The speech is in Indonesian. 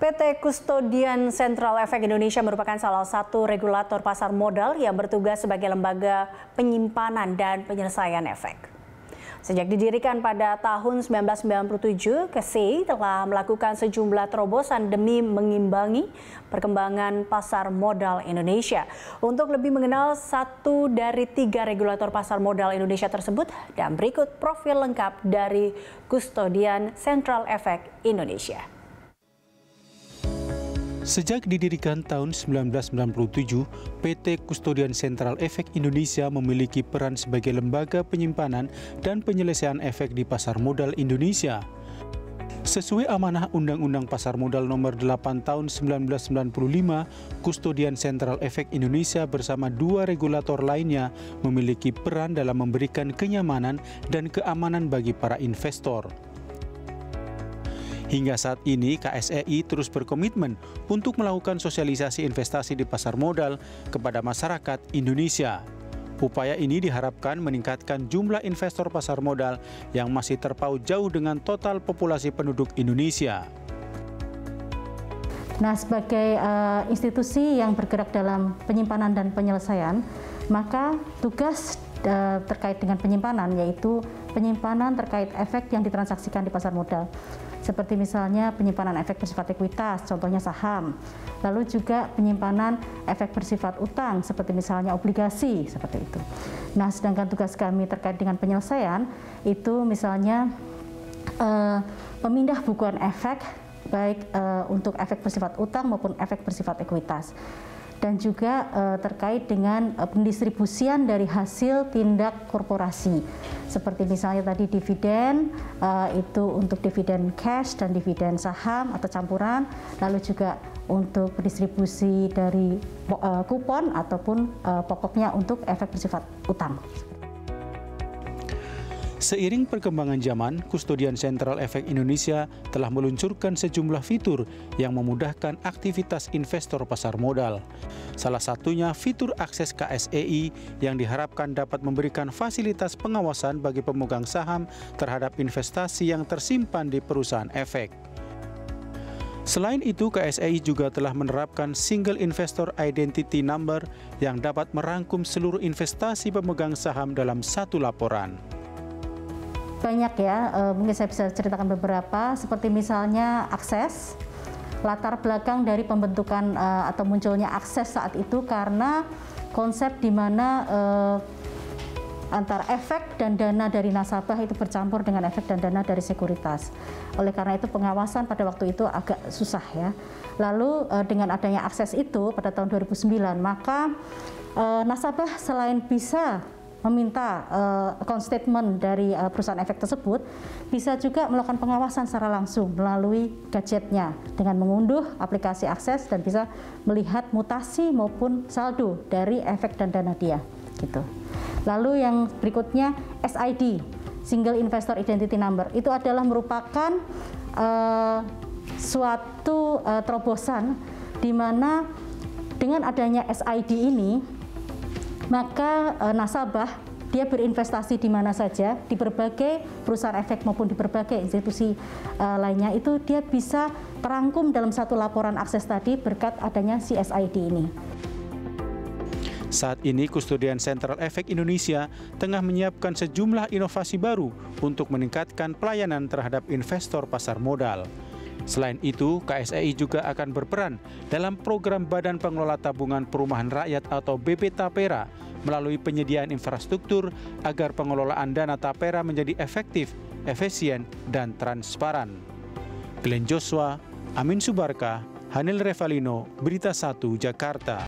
PT Custodian Central Efek Indonesia merupakan salah satu regulator pasar modal yang bertugas sebagai lembaga penyimpanan dan penyelesaian efek. Sejak didirikan pada tahun 1997, KCI telah melakukan sejumlah terobosan demi mengimbangi perkembangan pasar modal Indonesia. Untuk lebih mengenal satu dari tiga regulator pasar modal Indonesia tersebut, dan berikut profil lengkap dari Custodian Central Efek Indonesia. Sejak didirikan tahun 1997, PT Custodian Central Efek Indonesia memiliki peran sebagai lembaga penyimpanan dan penyelesaian efek di pasar modal Indonesia. Sesuai amanah Undang-Undang Pasar Modal Nomor 8 Tahun 1995, Custodian Central Efek Indonesia bersama dua regulator lainnya memiliki peran dalam memberikan kenyamanan dan keamanan bagi para investor. Hingga saat ini, KSEI terus berkomitmen untuk melakukan sosialisasi investasi di pasar modal kepada masyarakat Indonesia. Upaya ini diharapkan meningkatkan jumlah investor pasar modal yang masih terpaut jauh dengan total populasi penduduk Indonesia. Nah, sebagai institusi yang bergerak dalam penyimpanan dan penyelesaian, maka tugas terkait dengan penyimpanan yaitu penyimpanan terkait efek yang ditransaksikan di pasar modal. Seperti misalnya penyimpanan efek bersifat ekuitas, contohnya saham. Lalu juga penyimpanan efek bersifat utang, seperti misalnya obligasi, seperti itu. Nah, sedangkan tugas kami terkait dengan penyelesaian, itu misalnya pemindah bukuan efek, baik untuk efek bersifat utang maupun efek bersifat ekuitas. Dan juga terkait dengan pendistribusian dari hasil tindak korporasi. Seperti misalnya tadi dividen, itu untuk dividen cash dan dividen saham atau campuran, lalu juga untuk pendistribusi dari kupon ataupun pokoknya untuk efek bersifat utang. Seiring perkembangan zaman, Custodian Central Efek Indonesia telah meluncurkan sejumlah fitur yang memudahkan aktivitas investor pasar modal. Salah satunya fitur akses KSEI yang diharapkan dapat memberikan fasilitas pengawasan bagi pemegang saham terhadap investasi yang tersimpan di perusahaan efek. Selain itu, KSEI juga telah menerapkan Single Investor Identity Number yang dapat merangkum seluruh investasi pemegang saham dalam satu laporan. Banyak ya, mungkin saya bisa ceritakan beberapa, seperti misalnya akses, latar belakang dari pembentukan atau munculnya akses saat itu karena konsep di mana antara efek dan dana dari nasabah itu bercampur dengan efek dan dana dari sekuritas. Oleh karena itu pengawasan pada waktu itu agak susah ya. Lalu dengan adanya akses itu pada tahun 2009, maka nasabah selain bisa meminta account statement dari perusahaan efek tersebut, bisa juga melakukan pengawasan secara langsung melalui gadgetnya dengan mengunduh aplikasi akses dan bisa melihat mutasi maupun saldo dari efek dan dana dia. Gitu. Lalu yang berikutnya SID, Single Investor Identity Number, itu adalah merupakan suatu terobosan di mana dengan adanya SID ini, maka nasabah dia berinvestasi di mana saja, di berbagai perusahaan efek maupun di berbagai institusi lainnya, itu dia bisa terangkum dalam satu laporan akses tadi berkat adanya si SID ini. Saat ini, Custodian Central Efek Indonesia tengah menyiapkan sejumlah inovasi baru untuk meningkatkan pelayanan terhadap investor pasar modal. Selain itu, KSEI juga akan berperan dalam program Badan Pengelola Tabungan Perumahan Rakyat atau BP Tapera melalui penyediaan infrastruktur agar pengelolaan dana Tapera menjadi efektif, efisien, dan transparan. Glenn Joshua, Amin Subarka, Hanil Revalino, Berita 1, Jakarta.